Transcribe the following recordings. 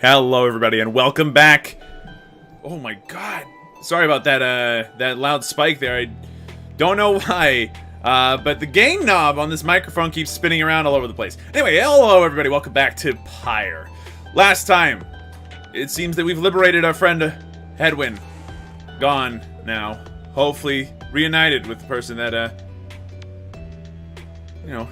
Hello, everybody, and welcome back. Oh my God! Sorry about that loud spike there. I don't know why, but the gain knob on this microphone keeps spinning around all over the place. Anyway, hello, everybody. Welcome back to Pyre. Last time, it seems that we've liberated our friend Hedwyn. Gone now. Hopefully, reunited with the person that, you know.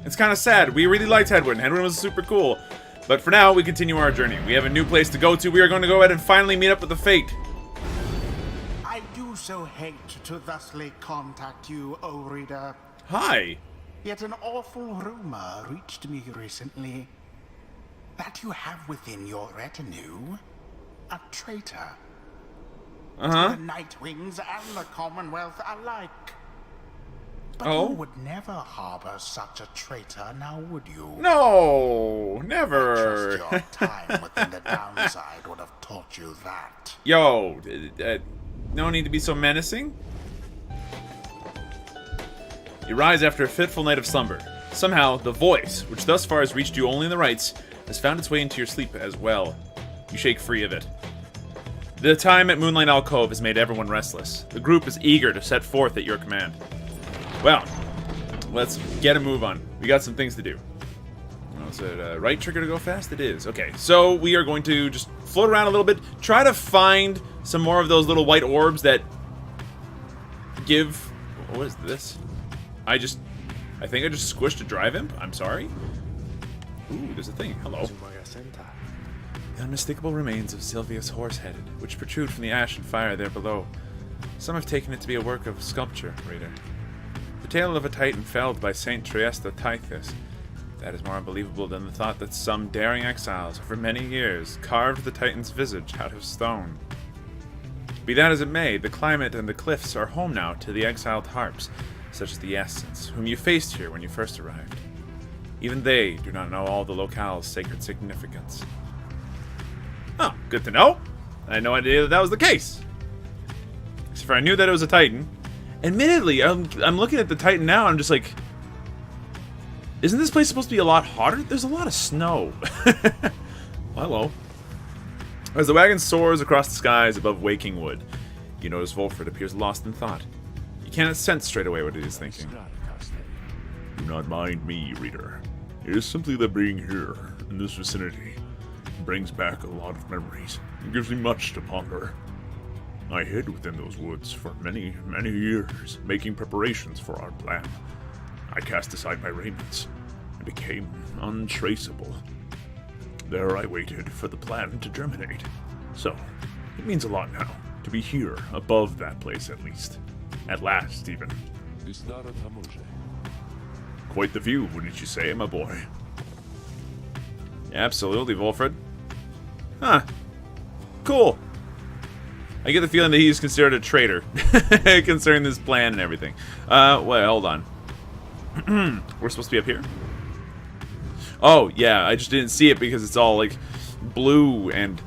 It's kind of sad. We really liked Hedwyn. Hedwyn was super cool. But for now, we continue our journey. We have a new place to go to. We are going to go ahead and finally meet up with the Fate. I do so hate to thusly contact you, O reader. Hi. Yet an awful rumor reached me recently that you have within your retinue a traitor. To the Nightwings and the Commonwealth alike. But you would never harbor such a traitor, now would you? No, never. Just your time within the downside would have taught you that. Yo, no need to be so menacing. You rise after a fitful night of slumber. Somehow, the voice, which thus far has reached you only in the rights, has found its way into your sleep as well. You shake free of it. The time at Moonlight Alcove has made everyone restless. The group is eager to set forth at your command. Well, let's get a move on. We got some things to do. Oh, is it a right trigger to go fast? It is. Okay, so we are going to just float around a little bit. Try to find some more of those little white orbs that give... What is this? I think I just squished a drive imp? I'm sorry? Ooh, there's a thing. Hello. The unmistakable remains of Sylvia's horse-headed, which protrude from the ash and fire there below. Some have taken it to be a work of sculpture, reader. The tale of a titan felled by Saint Triesta Tithys. That is more unbelievable than the thought that some daring exiles, over many years, carved the titan's visage out of stone. Be that as it may, the climate and the cliffs are home now to the exiled harps, such as the Essence, whom you faced here when you first arrived. Even they do not know all the locale's sacred significance. Oh, good to know. I had no idea that was the case. Except for I knew that it was a titan. Admittedly, I'm looking at the Titan now, I'm just like, isn't this place supposed to be a lot hotter? There's a lot of snow. Hello. As the wagon soars across the skies above Waking Wood, you notice Wolfred appears lost in thought. You cannot sense straight away what he is thinking. Do not mind me, reader. It is simply that being here, in this vicinity, brings back a lot of memories. It gives me much to ponder. I hid within those woods for many, many years, making preparations for our plan. I cast aside my raiments and became untraceable. There I waited for the plan to germinate. So, it means a lot now, to be here, above that place at least. At last, even. Quite the view, wouldn't you say, my boy? Absolutely, Wolfred. Huh. Cool. I get the feeling that he's considered a traitor concerning this plan and everything. Wait, hold on. We're supposed to be up here? Oh, yeah, I just didn't see it because it's all, like, blue and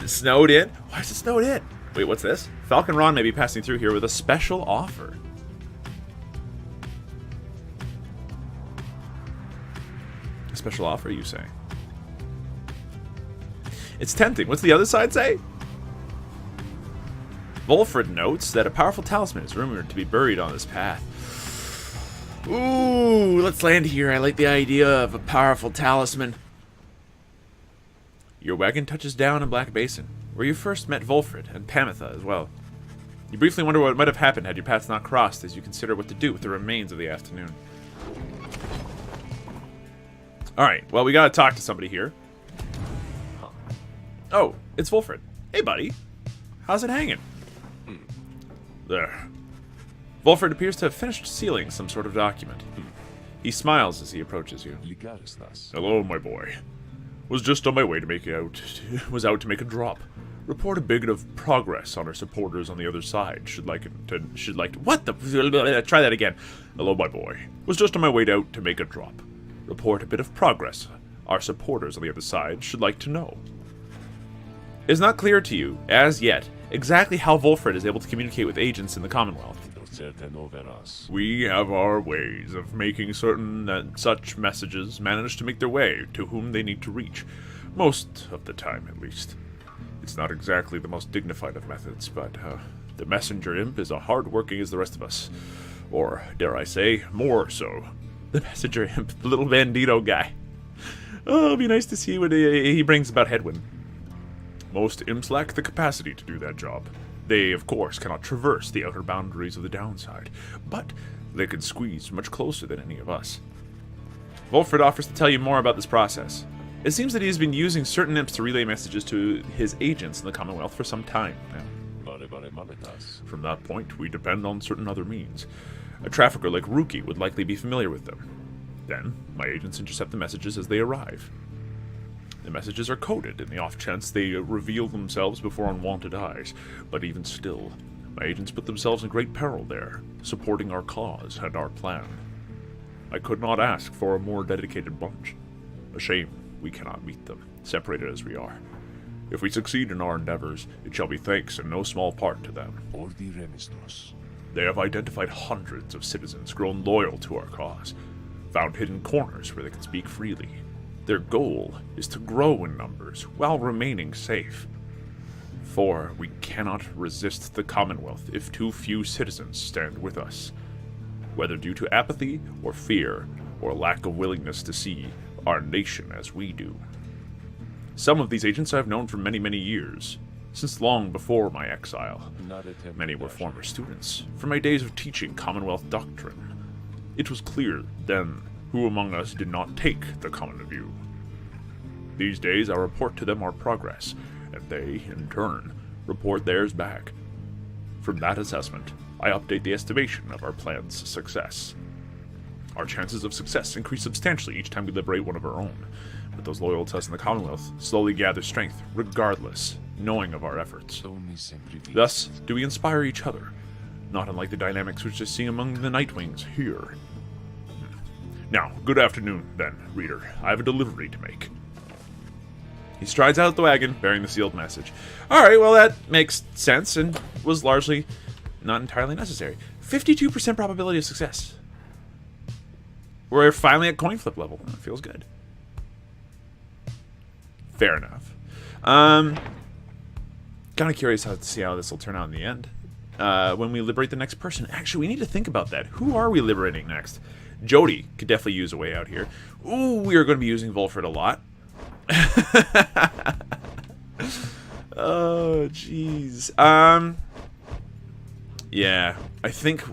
snowed in. Why is it snowed in? Wait, what's this? Falcon Ron may be passing through here with a special offer. A special offer, you say? It's tempting. What's the other side say? Wolfred notes that a powerful talisman is rumored to be buried on this path. Ooh, let's land here. I like the idea of a powerful talisman. Your wagon touches down in Black Basin, where you first met Wolfred and Pamitha as well. You briefly wonder what might have happened had your paths not crossed as you consider what to do with the remains of the afternoon. Alright, well, we gotta talk to somebody here. Oh, it's Wolfred. Hey, buddy. How's it hanging? There. Wolfred appears to have finished sealing some sort of document. He smiles as he approaches you. Hello, my boy. Was just on my way to make out to make a drop. Report a bit of progress on our supporters on the other side. Should like to What the? Try that again. Hello, my boy. Was just on my way out to make a drop. Report a bit of progress. Our supporters on the other side should like to know. It is not clear to you, as yet, exactly how Wolfred is able to communicate with agents in the Commonwealth. We have our ways of making certain that such messages manage to make their way to whom they need to reach. Most of the time, at least. It's not exactly the most dignified of methods, but the messenger imp is as hard-working as the rest of us. Or, dare I say, more so. The messenger imp, the little bandito guy. Oh, it'll be nice to see what he brings about Headwind. Most imps lack the capacity to do that job. They, of course, cannot traverse the outer boundaries of the downside, but they can squeeze much closer than any of us. Wolfred offers to tell you more about this process. It seems that he has been using certain imps to relay messages to his agents in the Commonwealth for some time now. From that point, we depend on certain other means. A trafficker like Rookie would likely be familiar with them. Then, my agents intercept the messages as they arrive. The messages are coded in the off chance they reveal themselves before unwanted eyes, but even still, my agents put themselves in great peril there, supporting our cause and our plan. I could not ask for a more dedicated bunch. A shame we cannot meet them, separated as we are. If we succeed in our endeavors, it shall be thanks in no small part to them. They have identified hundreds of citizens grown loyal to our cause, found hidden corners where they can speak freely. Their goal is to grow in numbers while remaining safe. For we cannot resist the Commonwealth if too few citizens stand with us, whether due to apathy or fear or lack of willingness to see our nation as we do. Some of these agents I have known for many, many years, since long before my exile. Many were former students, from my days of teaching Commonwealth doctrine. It was clear then who among us did not take the common view. These days I report to them our progress, and they, in turn, report theirs back. From that assessment, I update the estimation of our plan's success. Our chances of success increase substantially each time we liberate one of our own, but those loyal to us in the Commonwealth slowly gather strength, regardless, knowing of our efforts. Thus do we inspire each other, not unlike the dynamics which is seen among the Nightwings here. Now, good afternoon, then, reader. I have a delivery to make. He strides out of the wagon, bearing the sealed message. Alright, well that makes sense, and was largely not entirely necessary. 52% probability of success. We're finally at coin flip level. That feels good. Fair enough. Kind of curious to see how this will turn out in the end. When we liberate the next person. Actually, we need to think about that. Who are we liberating next? Jody could definitely use a way out here. Ooh, we are going to be using Wolfred a lot. Oh, jeez. Yeah, I think...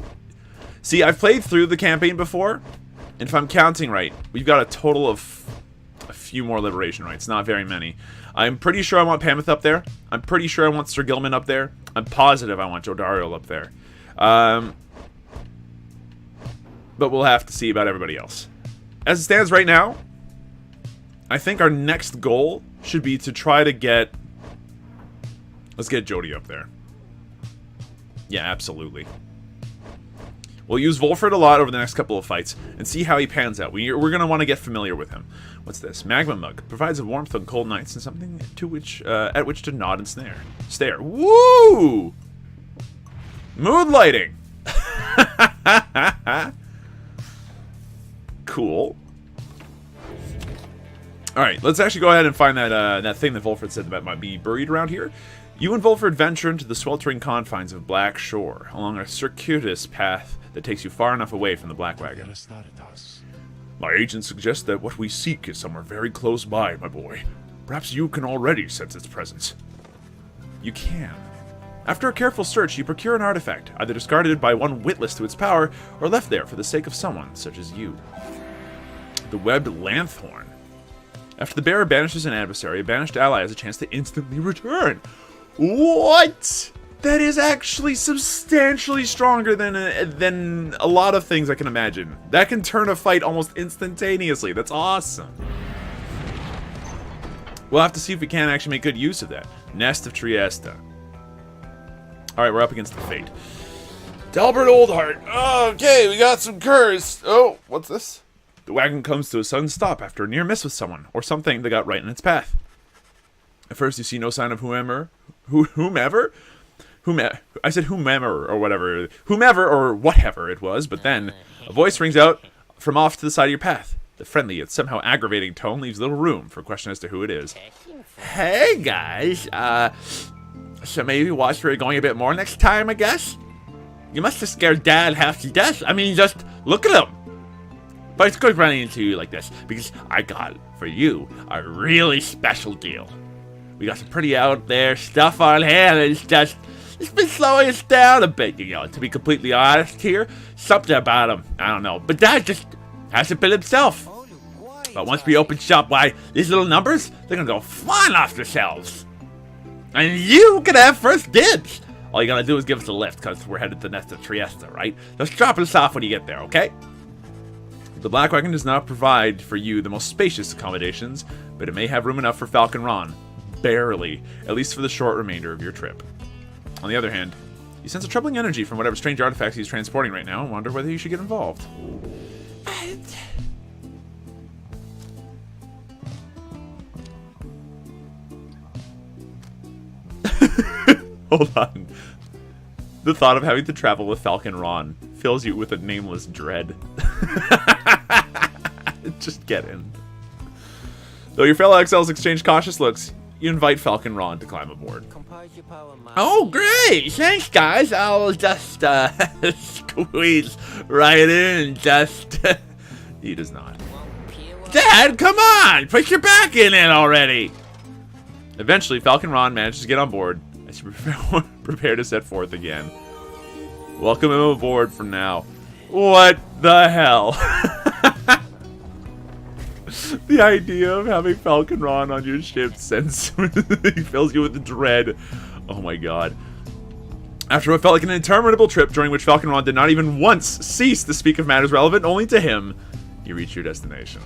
See, I've played through the campaign before, and if I'm counting right, we've got a total of a few more liberation rights. Not very many. I'm pretty sure I want Pameth up there. I'm pretty sure I want Sir Gilman up there. I'm positive I want Jodariel up there. But we'll have to see about everybody else. As it stands right now, I think our next goal should be to try to get... Let's get Jody up there. Yeah, absolutely. We'll use Wolfred a lot over the next couple of fights and see how he pans out. We're going to want to get familiar with him. What's this? Magma Mug. Provides a warmth on cold nights and something to which, at which to nod and stare. Woo! Mood lighting! Cool. Alright, let's actually go ahead and find that thing that Wolfred said that might be buried around here. You and Wolfred venture into the sweltering confines of Black Shore, along a circuitous path that takes you far enough away from the Black Wagon. My agent suggests that what we seek is somewhere very close by, my boy. Perhaps you can already sense its presence. You can. After a careful search, you procure an artifact, either discarded by one witless to its power, or left there for the sake of someone such as you. The webbed Lanthorn. After the bearer banishes an adversary, a banished ally has a chance to instantly return. What? That is actually substantially stronger than a lot of things I can imagine. That can turn a fight almost instantaneously. That's awesome. We'll have to see if we can actually make good use of that. Nest of Trieste. Alright, we're up against the Fate. Delbert Oldheart. Okay, we got some curs. Oh, what's this? The wagon comes to a sudden stop after a near miss with someone, or something that got right in its path. At first you see no sign of whomever, I said whomever or whatever. Whomever or whatever it was, but then a voice rings out from off to the side of your path. The friendly yet somehow aggravating tone leaves little room for question as to who it is. Hey, guys. So maybe watch where you're going a bit more next time, I guess? You must have scared Dad half to death. I mean, just look at him. But it's good running into you like this, because I got, for you, a really special deal. We got some pretty out there stuff on hand, and it's been slowing us down a bit, you know, to be completely honest here. Something about him, I don't know. But Dad just hasn't been himself. But once we open shop, why, these little numbers, they're gonna go flying off the shelves. And you can have first dibs. All you gotta do is give us a lift, because we're headed to Nesta Trieste, right? Just drop us off when you get there, okay? The Black Wagon does not provide for you the most spacious accommodations, but it may have room enough for Falcon Ron. Barely, at least for the short remainder of your trip. On the other hand, you sense a troubling energy from whatever strange artifacts he's transporting right now and wonder whether you should get involved. Hold on. The thought of having to travel with Falcon Ron fills you with a nameless dread. Just get in. Though your fellow exiles exchange cautious looks, you invite Falcon Ron to climb aboard. Oh, great! Thanks, guys. I'll just, squeeze right in and just... He does not. Dad, come on! Put your back in it already! Eventually, Falcon Ron manages to get on board as you prepare to set forth again. Welcome him aboard from now. What the hell? The idea of having Falcon Ron on your ship fills you with dread. Oh my god. After what felt like an interminable trip during which Falcon Ron did not even once cease to speak of matters relevant only to him, you reach your destination.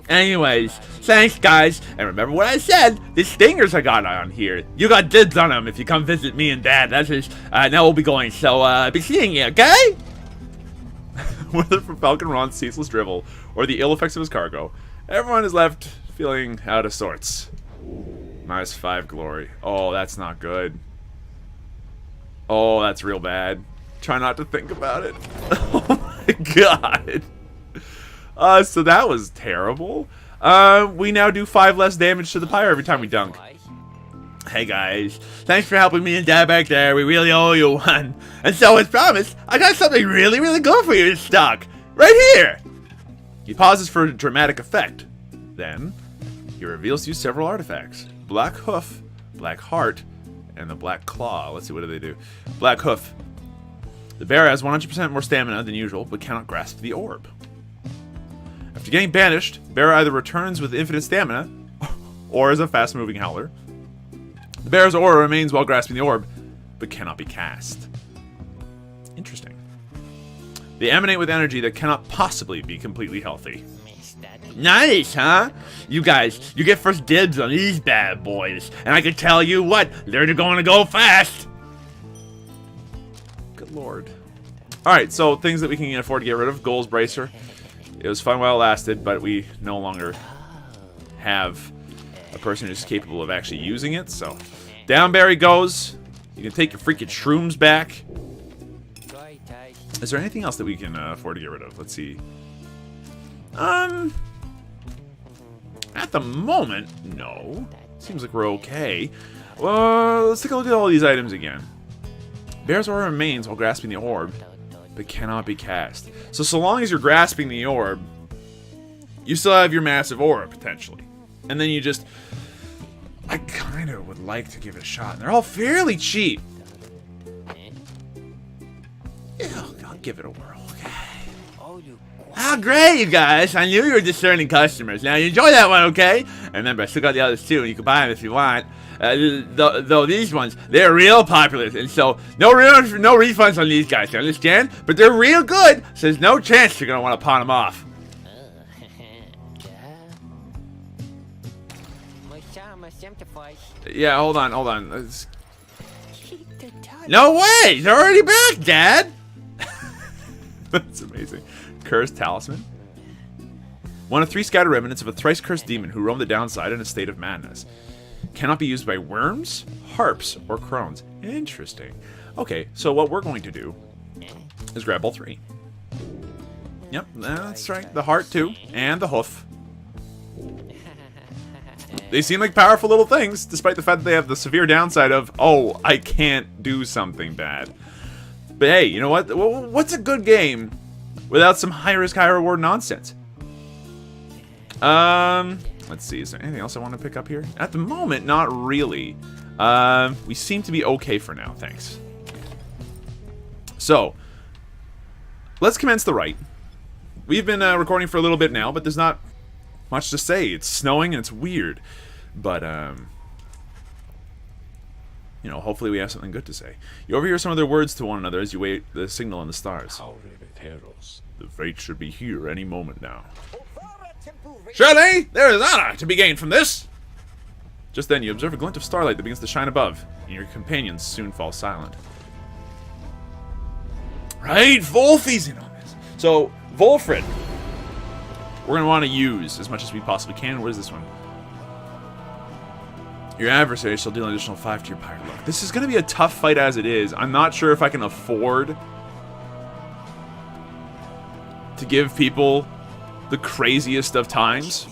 Anyways, thanks guys, and remember what I said, the stingers I got on here, you got dibs on them if you come visit me and Dad. That's just, now we'll be going, so be seeing you, okay? Whether from Falcon Ron's ceaseless drivel or the ill effects of his cargo, everyone is left feeling out of sorts. -5 glory. Oh, that's not good. Oh, that's real bad. Try not to think about it. Oh my god. So that was terrible. We now do 5 less damage to the Pyre every time we dunk. Hey guys, thanks for helping me and Dad back there. We really owe you one. And so as promised, I got something really, really good for you in stock. Right here! He pauses for dramatic effect. Then, he reveals to you several artifacts. Black Hoof, Black Heart, and the Black Claw. Let's see, what do they do? Black Hoof. The bear has 100% more stamina than usual, but cannot grasp the orb. After getting banished, bear either returns with infinite stamina, or as a fast-moving howler. The bear's aura remains while grasping the orb, but cannot be cast. Interesting. They emanate with energy that cannot possibly be completely healthy. Nice, huh? You guys, you get first dibs on these bad boys, and I can tell you what, they're going to go fast. Good lord. Alright, so things that we can afford to get rid of. Goals Bracer. It was fun while it lasted, but we no longer have a person who's capable of actually using it, so down Barry goes. You can take your freaking shrooms back. Is there anything else that we can afford to get rid of? Let's see. At the moment, no. Seems like we're okay. Well, let's take a look at all these items again. Bear's aura remains while grasping the orb, but cannot be cast. So long as you're grasping the orb, you still have your massive aura, potentially. And then you just... I kind of would like to give it a shot. And they're all fairly cheap. Yeah, I'll give it a whirl, okay? Oh, great, you guys. I knew you were discerning customers. Now, you enjoy that one, okay? And remember, I still got the others, too, and you can buy them if you want. Though these ones, they're real popular, and so no refunds on these guys, you understand? But they're real good, so there's no chance you're going to want to pawn them off. Yeah, hold on. No way! They're already back, Dad! That's amazing. Cursed Talisman. One of 3 scattered remnants of a thrice-cursed demon who roamed the downside in a state of madness. Cannot be used by worms, harps, or crones. Interesting. Okay, so what we're going to do is grab all 3. Yep, that's right. The heart, too. And the hoof. They seem like powerful little things, despite the fact that they have the severe downside of, oh, I can't do something bad. But hey, you know what? What's a good game without some high-risk, high-reward nonsense? Let's see. Is there anything else I want to pick up here? At the moment, not really. We seem to be okay for now, thanks. So, let's commence the rite. We've been recording for a little bit now, but there's not much to say. It's snowing and it's weird. But, you know, hopefully we have something good to say. You overhear some of their words to one another as you wait the signal on the stars. The fate should be here any moment now. Surely, there is honor to be gained from this! Just then, you observe a glint of starlight that begins to shine above, and your companions soon fall silent. Right, Wolfie's in on this. So, Wolfred, we're going to want to use as much as we possibly can. What is this one? Your adversary shall deal an additional 5 to your Pyre. Look, this is going to be a tough fight as it is. I'm not sure if I can afford to give people the craziest of times.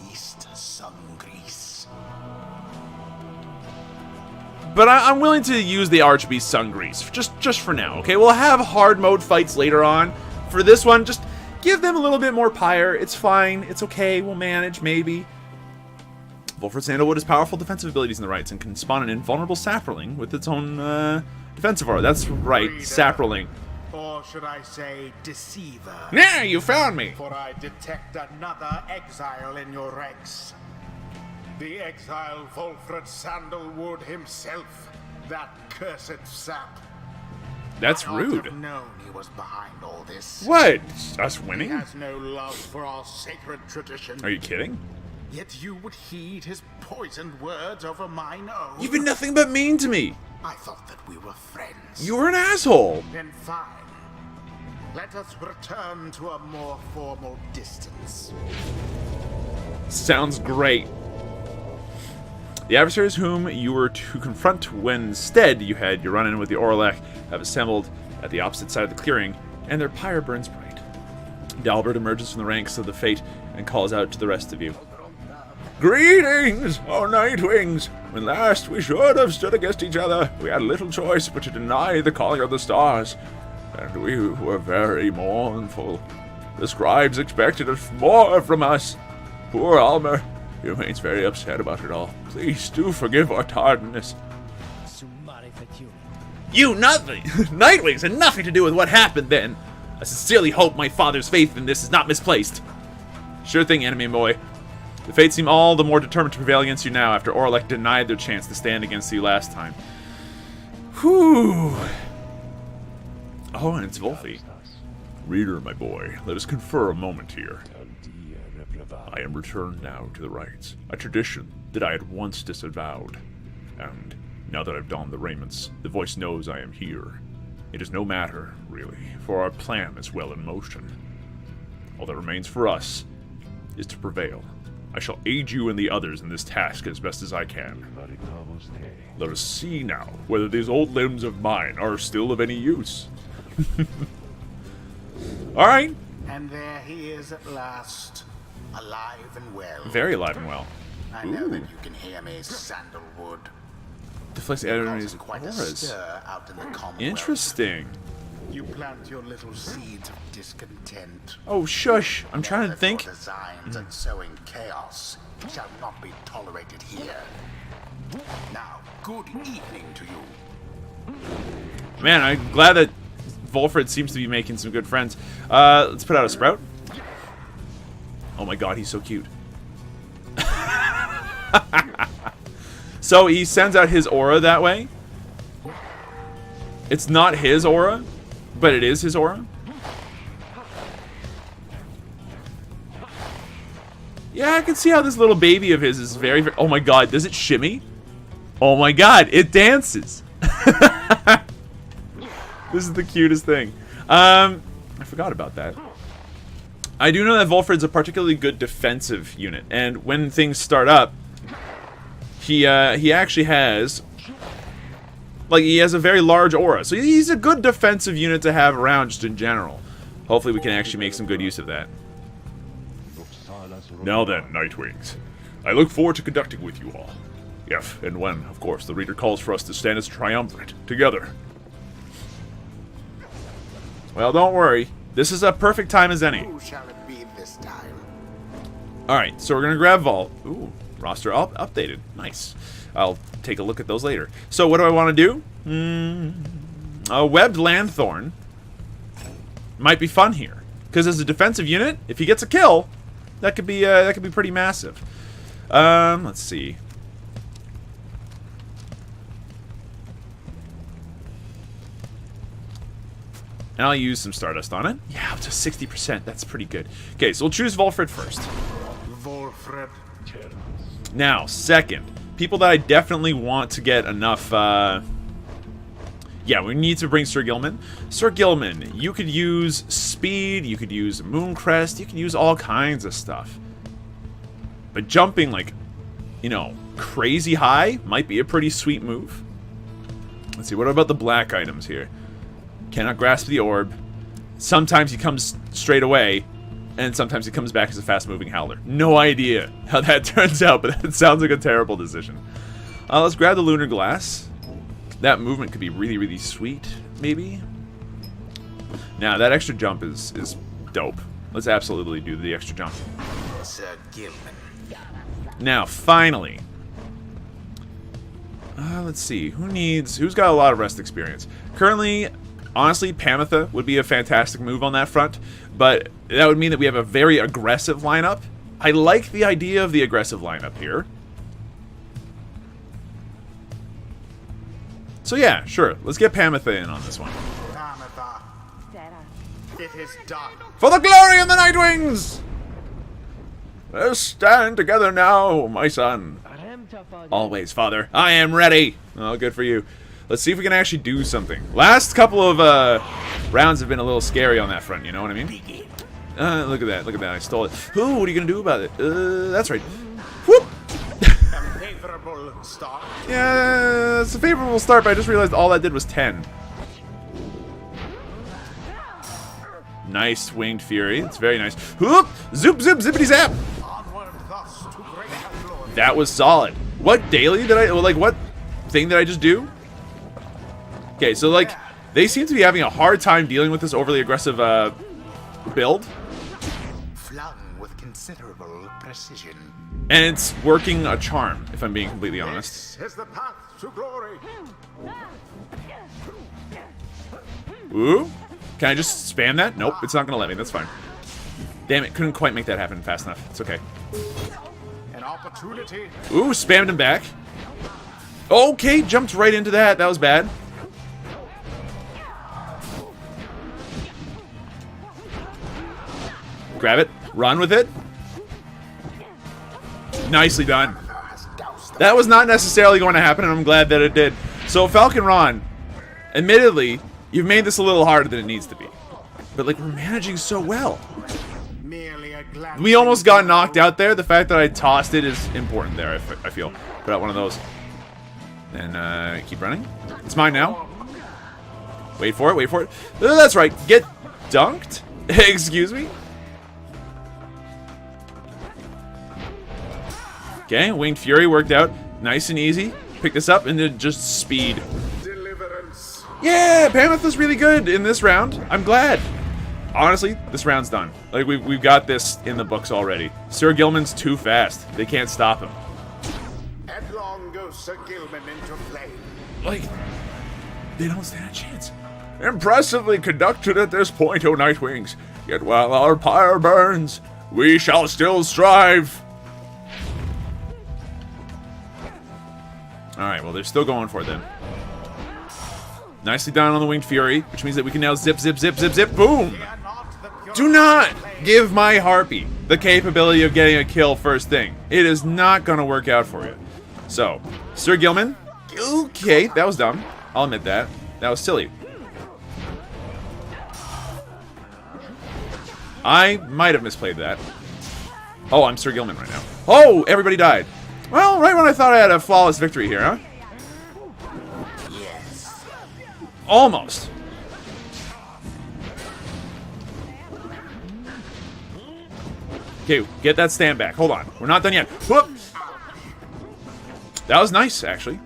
But I'm willing to use the Archbeast Sun Grease, just for now, okay? We'll have hard mode fights later on. For this one, just give them a little bit more Pyre. It's fine. It's okay. We'll manage, maybe. Wolfred Sandalwood has powerful defensive abilities in the rights and can spawn an invulnerable sapling with its own defensive aura. That's right, sapling. Or should I say, deceiver? Yeah, you found me! For I detect another exile in your ranks. The exile Wolfred Sandalwood himself, that cursed sap. That's I ought rude. to have known he was behind all this. What? Us He winning? has no love for our sacred tradition. Are you kidding? Yet you would heed his poisoned words over mine own. You've been nothing but mean to me. I thought that we were friends. You were an asshole. Then fine. Let us return to a more formal distance. Sounds great. The adversaries whom you were to confront when instead you had your run-in with the Orlek have assembled at the opposite side of the clearing, and their pyre burns bright. Dalbert emerges from the ranks of the Fate and calls out to the rest of you. Greetings, O Nightwings! When last we should have stood against each other, we had little choice but to deny the calling of the stars, and we were very mournful. The scribes expected more from us. Poor Almer, he remains very upset about it all. Please do forgive our tardiness. You nothing! Nightwings had nothing to do with what happened then. I sincerely hope my father's faith in this is not misplaced. Sure thing, enemy boy. The Fates seem all the more determined to prevail against you now after Orlek denied their chance to stand against you last time. Whew. Oh, and it's Wolfie. Reader, my boy, let us confer a moment here. I am returned now to the rites, a tradition that I had once disavowed. And now that I've donned the raiments, the voice knows I am here. It is no matter, really, for our plan is well in motion. All that remains for us is to prevail. I shall aid you and the others in this task as best as I can. Let us see now whether these old limbs of mine are still of any use. Alright. And there he is at last, alive and well. Very alive and well. I know that you can hear me, Sandalwood. Deflects the enemy's Causing quite a auras. stir out in the Commonwealth. Interesting. You plant your little seeds of discontent. Oh, shush. I'm trying to think. Your designs and sowing chaos shall not be tolerated here. Now, good evening to you. Man, I'm glad that Wolfred seems to be making some good friends. Let's put out a sprout. Oh my god, he's so cute. So he sends out his aura that way. It's not his aura, but it is his aura. Yeah, I can see how this little baby of his is very, very... Oh my god, does it shimmy? Oh my god, it dances. This is the cutest thing. I forgot about that. I do know that Wolfred's a particularly good defensive unit, and when things start up, he actually has, like, he has a very large aura. So he's a good defensive unit to have around just in general. Hopefully we can actually make some good use of that. Now then, Nightwings, I look forward to conducting with you all. If and when, of course, the reader calls for us to stand as a triumvirate together. Well, don't worry. This is a perfect time as any. Who shall it be this time? Alright, so we're going to grab Vault. Ooh, roster updated. Nice. I'll take a look at those later. So what do I want to do? A Webbed Landthorn might be fun here. Because as a defensive unit, if he gets a kill, that could be pretty massive. Let's see. And I'll use some Stardust on it. Yeah, up to 60%. That's pretty good. Okay, so we'll choose Volfred first. Volfred. Now, second. People that I definitely want to get enough... yeah, we need to bring Sir Gilman. Sir Gilman, you could use speed, you could use Mooncrest, you can use all kinds of stuff. But jumping, like, you know, crazy high might be a pretty sweet move. Let's see, what about the black items here? Cannot grasp the orb. Sometimes he comes straight away, and sometimes he comes back as a fast-moving howler. No idea how that turns out, but that sounds like a terrible decision. Let's grab the Lunar Glass. That movement could be really, really sweet, maybe. Now, that extra jump is dope. Let's absolutely do the extra jump. Sir Gilman. Now, finally. Let's see. Who's got a lot of rest experience? Currently, honestly, Pamitha would be a fantastic move on that front, but that would mean that we have a very aggressive lineup. I like the idea of the aggressive lineup here. So yeah, sure. Let's get Pamitha in on this one. Pamitha. It is done. For the glory of the Nightwings! Let's stand together now, my son. Always, father. I am ready. Oh, good for you. Let's see if we can actually do something. Last couple of rounds have been a little scary on that front, you know what I mean? Look at that. Look at that. I stole it. Ooh, what are you going to do about it? That's right. Whoop! A favorable start. Yeah, it's a favorable start, but I just realized all that did was 10. Nice Winged Fury. It's very nice. Whoop! Zoop, zoop, zippity zap! Onward thus to greater glory. That was solid. What daily did what thing did I just do? Okay, so, like, they seem to be having a hard time dealing with this overly aggressive, build. Flung with considerable precision. And it's working a charm, if I'm being completely honest. This is the path to glory. Ooh. Can I just spam that? Nope, it's not gonna let me. That's fine. Damn it, couldn't quite make that happen fast enough. It's okay. An opportunity. Ooh, spammed him back. Okay, jumped right into that. That was bad. Grab it. Run with it. Nicely done. That was not necessarily going to happen, and I'm glad that it did. So, Falcon Ron, admittedly, you've made this a little harder than it needs to be. But, like, we're managing so well. Merely a glance. We almost got knocked out there. The fact that I tossed it is important there, I feel. Put out one of those. And, keep running. It's mine now. Wait for it, wait for it. That's right. Get dunked? Excuse me? Okay, Winged Fury worked out. Nice and easy. Pick this up and then just speed. Deliverance. Yeah, Pamitha's really good in this round. I'm glad. Honestly, this round's done. Like, we've got this in the books already. Sir Gilman's too fast. They can't stop him. Headlong goes Sir Gilman into flame. Like, they don't stand a chance. Impressively conducted at this point, O Nightwings. Yet while our pyre burns, we shall still strive. Alright, well, they're still going for it then. Nicely done on the Winged Fury, which means that we can now zip, zip, zip, zip, zip, boom! Do not give my Harpy the capability of getting a kill first thing. It is not going to work out for you. So, Sir Gilman, okay, that was dumb. I'll admit that. That was silly. I might have misplayed that. Oh, I'm Sir Gilman right now. Oh, everybody died. Well, right when I thought I had a flawless victory here, huh? Yes. Almost. Okay, get that stand back. Hold on. We're not done yet. Whoop! That was nice, actually.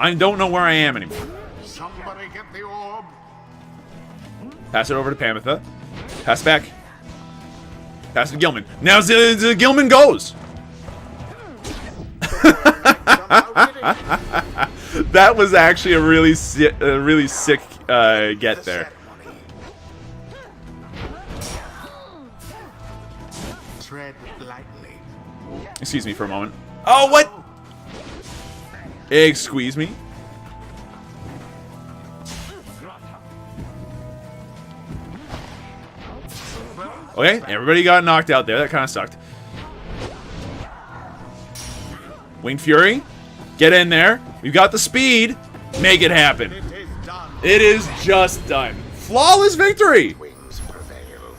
I don't know where I am anymore. Somebody get the orb. Pass it over to Pamitha. Pass it back. Pass it to Gilman. Now the Gilman goes! That was actually a really sick get there. Tread lightly. Excuse me for a moment. Oh, what? Egg squeeze me. Okay, everybody got knocked out there. That kind of sucked. Winged Fury, get in there. We've got the speed. Make it happen. It is done. It is just done. Flawless victory. Wings prevail.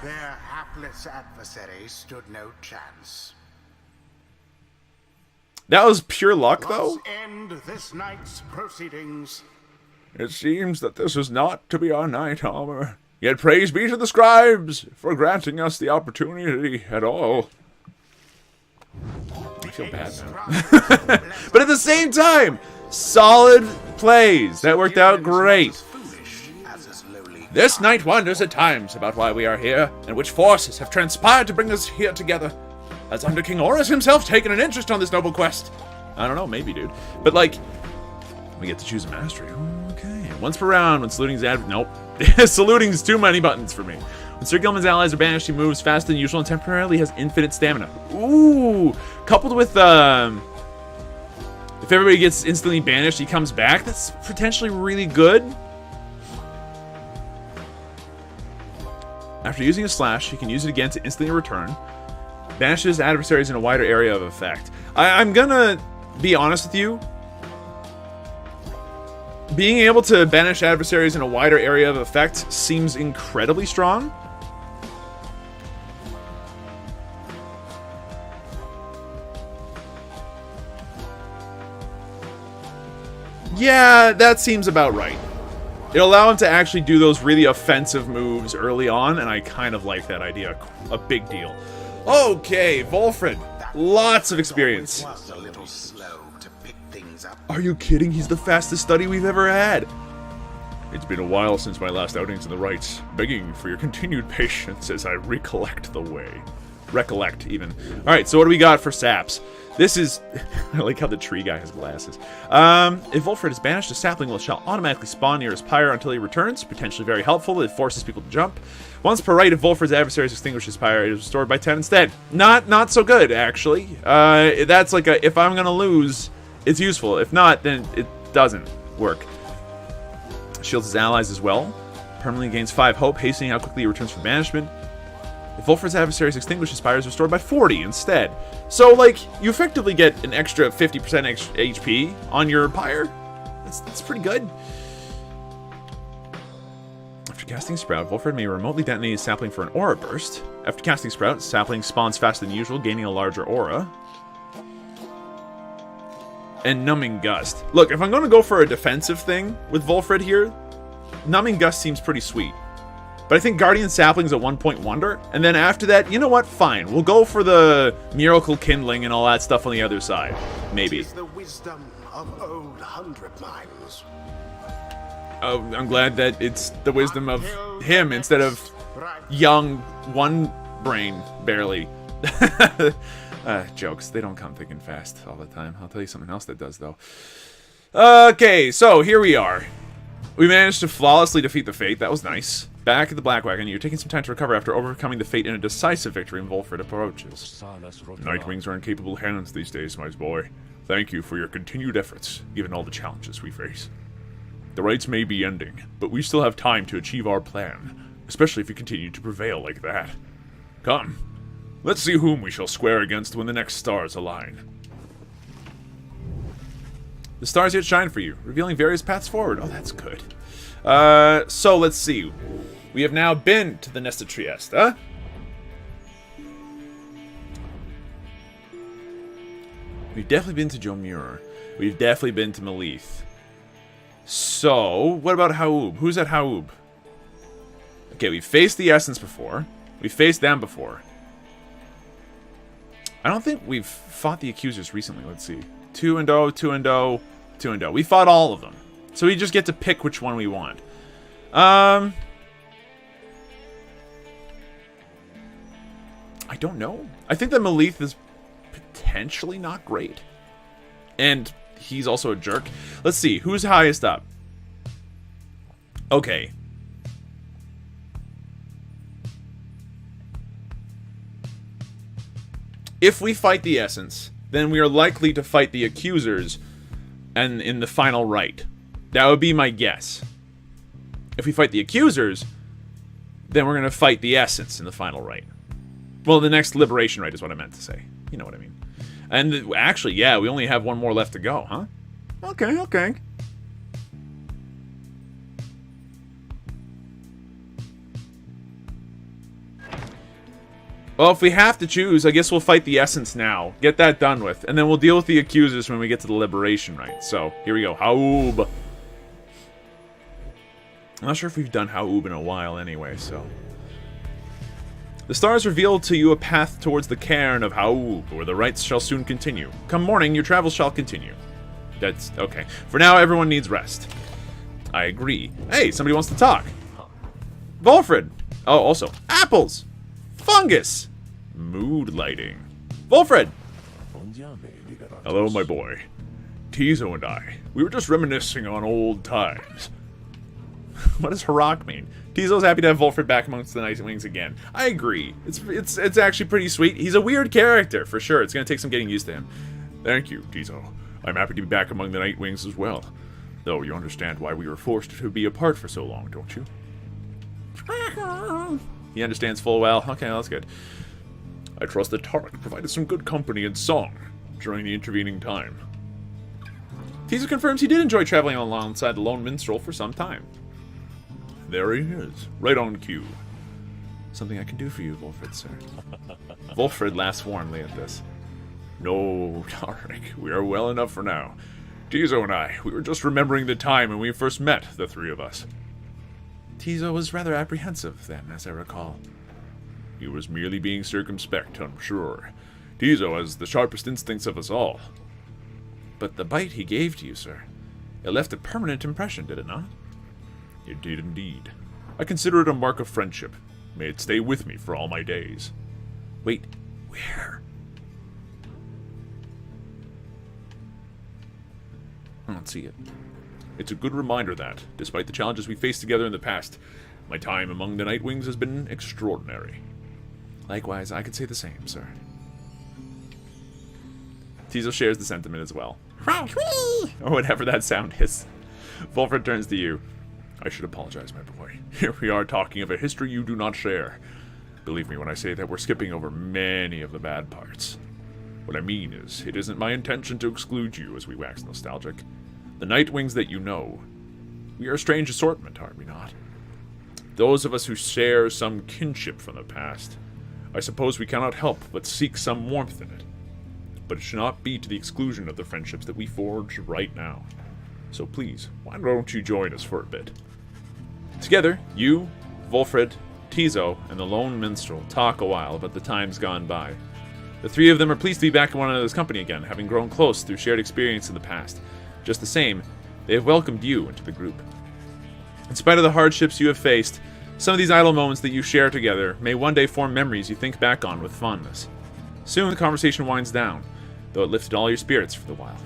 Their hapless adversary stood no chance. That was pure luck, though. Let's end this night's proceedings. It seems that this is not to be our night, armor. Yet praise be to the scribes for granting us the opportunity at all. I feel bad now. But at the same time, solid plays. That worked out great. This night wonders at times about why we are here, and which forces have transpired to bring us here together. Has Under King Horus himself taken an interest on this noble quest? I don't know, maybe, dude. But, like, we get to choose a mastery. Okay. Once per round, when saluting's nope. Saluting's too many buttons for me. When Sir Gilman's allies are banished, he moves faster than usual and temporarily has infinite stamina. Ooh! Coupled with, if everybody gets instantly banished, he comes back. That's potentially really good. After using a slash, he can use it again to instantly return. Banishes adversaries in a wider area of effect. I'm gonna be honest with you. Being able to banish adversaries in a wider area of effect seems incredibly strong. Yeah, that seems about right. It'll allow him to actually do those really offensive moves early on, and I kind of like that idea a big deal. Okay, Volfred. Lots of experience. Was a little slow to pick things up. Are you kidding? He's the fastest study we've ever had. It's been a while since my last outings in the rights, begging for your continued patience as I recollect the way. Recollect, even. Alright, so what do we got for saps? This is... I like how the tree guy has glasses. If Volfred is banished, a sapling shall automatically spawn near his pyre until he returns. Potentially very helpful. It forces people to jump. Once per right, if Volfred's adversaries extinguish his pyre, it is restored by 10 instead. Not so good, actually. That's like a... If I'm gonna lose, it's useful. If not, then it doesn't work. Shields his allies as well. Permanently gains 5 hope, hastening how quickly he returns from banishment. If Volfred's adversaries extinguish his pyre, is restored by 40 instead. So, like, you effectively get an extra 50% HP on your pyre. That's pretty good. After casting Sprout, Volfred may remotely detonate his sapling for an aura burst. After casting Sprout, sapling spawns faster than usual, gaining a larger aura. And Numbing Gust. Look, if I'm going to go for a defensive thing with Volfred here, Numbing Gust seems pretty sweet. But I think Guardian Sapling's a 1-point wonder. And then after that, you know what? Fine. We'll go for the Miracle Kindling and all that stuff on the other side. Maybe. It is the wisdom of old 100 Miles. Oh, I'm glad that it's the wisdom of him instead of young one brain, barely. Jokes. They don't come thick and fast all the time. I'll tell you something else that does, though. Okay, so here we are. We managed to flawlessly defeat the Fate. That was nice. Back at the Black Wagon, you're taking some time to recover after overcoming the Fate in a decisive victory, and Volfred approaches. Nightwings are in capable hands these days, my boy. Thank you for your continued efforts, given all the challenges we face. The rights may be ending, but we still have time to achieve our plan, especially if you continue to prevail like that. Come, let's see whom we shall square against when the next stars align. The stars yet shine for you, revealing various paths forward. Oh, that's good. So let's see. We have now been to the Nesta Trieste, huh? We've definitely been to Jomur. We've definitely been to Malith. So, what about Haub? Who's at Haub? Okay, we faced the Essence before. We faced them before. I don't think we've fought the Accusers recently. Let's see. 2-0, 2-0, 2-0. We fought all of them. So we just get to pick which one we want. I don't know. I think that Malith is potentially not great. And he's also a jerk. Let's see. Who's highest up? Okay. If we fight the Essence, then we are likely to fight the Accusers and in the final right. That would be my guess. If we fight the Accusers, then we're going to fight the Essence in the final right. Well, the next Liberation right is what I meant to say. You know what I mean. And actually, yeah, we only have one more left to go, huh? Okay, okay. Well, if we have to choose, I guess we'll fight the Essence now. Get that done with. And then we'll deal with the Accusers when we get to the Liberation right. So, here we go. Haub. I'm not sure if we've done Haub in a while anyway, so... The stars reveal to you a path towards the cairn of Haub, where the rites shall soon continue. Come morning, your travels shall continue. That's... okay. For now, everyone needs rest. I agree. Hey, somebody wants to talk. Volfred! Oh, also, apples! Fungus! Mood lighting. Volfred! Hello, my boy. Tizo and I, we were just reminiscing on old times. What does Harak mean? Tizo's happy to have Volfred back amongst the Nightwings again. I agree. It's actually pretty sweet. He's a weird character, for sure. It's going to take some getting used to him. Thank you, Tizo. I'm happy to be back among the Nightwings as well. Though you understand why we were forced to be apart for so long, don't you? He understands full well. Okay, that's good. I trust that Tarek provided some good company and song during the intervening time. Tizo confirms he did enjoy traveling alongside the Lone Minstrel for some time. There he is, right on cue. Something I can do for you, Volfred, sir. Volfred laughs warmly at this. No, Tarek, we are well enough for now. Tizo and I, we were just remembering the time when we first met, the three of us. Tizo was rather apprehensive then, as I recall. He was merely being circumspect, I'm sure. Tizo has the sharpest instincts of us all. But the bite he gave to you, sir, it left a permanent impression, did it not? It did indeed. I consider it a mark of friendship. May it stay with me for all my days. Wait, where? I don't see it. It's a good reminder that, despite the challenges we faced together in the past, my time among the Nightwings has been extraordinary. Likewise, I could say the same, sir. Tizo shares the sentiment as well. Or whatever that sound is. Volfred turns to you. I should apologize, my boy. Here we are talking of a history you do not share. Believe me when I say that we're skipping over many of the bad parts. What I mean is, it isn't my intention to exclude you as we wax nostalgic. The Nightwings that you know, we are a strange assortment, are we not? Those of us who share some kinship from the past, I suppose we cannot help but seek some warmth in it. But it should not be to the exclusion of the friendships that we forge right now. So please, why don't you join us for a bit? Together, you, Volfred, Tizo, and the Lone Minstrel talk a while about the times gone by. The three of them are pleased to be back in one another's company again, having grown close through shared experience in the past. Just the same, they have welcomed you into the group. In spite of the hardships you have faced, some of these idle moments that you share together may one day form memories you think back on with fondness. Soon the conversation winds down, though it lifted all your spirits for the while.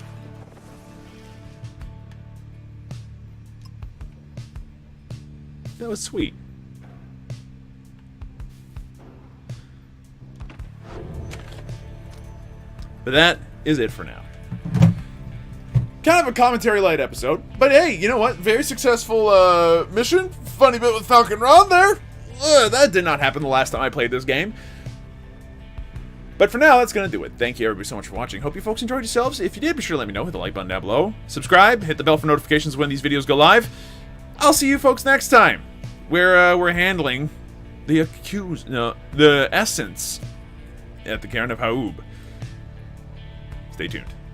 That was sweet. But that is it for now. Kind of a commentary light episode, but hey, you know what? Very successful mission. Funny bit with Falcon Ron there. That did not happen the last time I played this game. But for now, that's going to do it. Thank you everybody so much for watching. Hope you folks enjoyed yourselves. If you did, be sure to let me know. Hit the like button down below. Subscribe, hit the bell for notifications when these videos go live. I'll see you folks next time. We're handling the Essence at the Cairn of Haub. Stay tuned.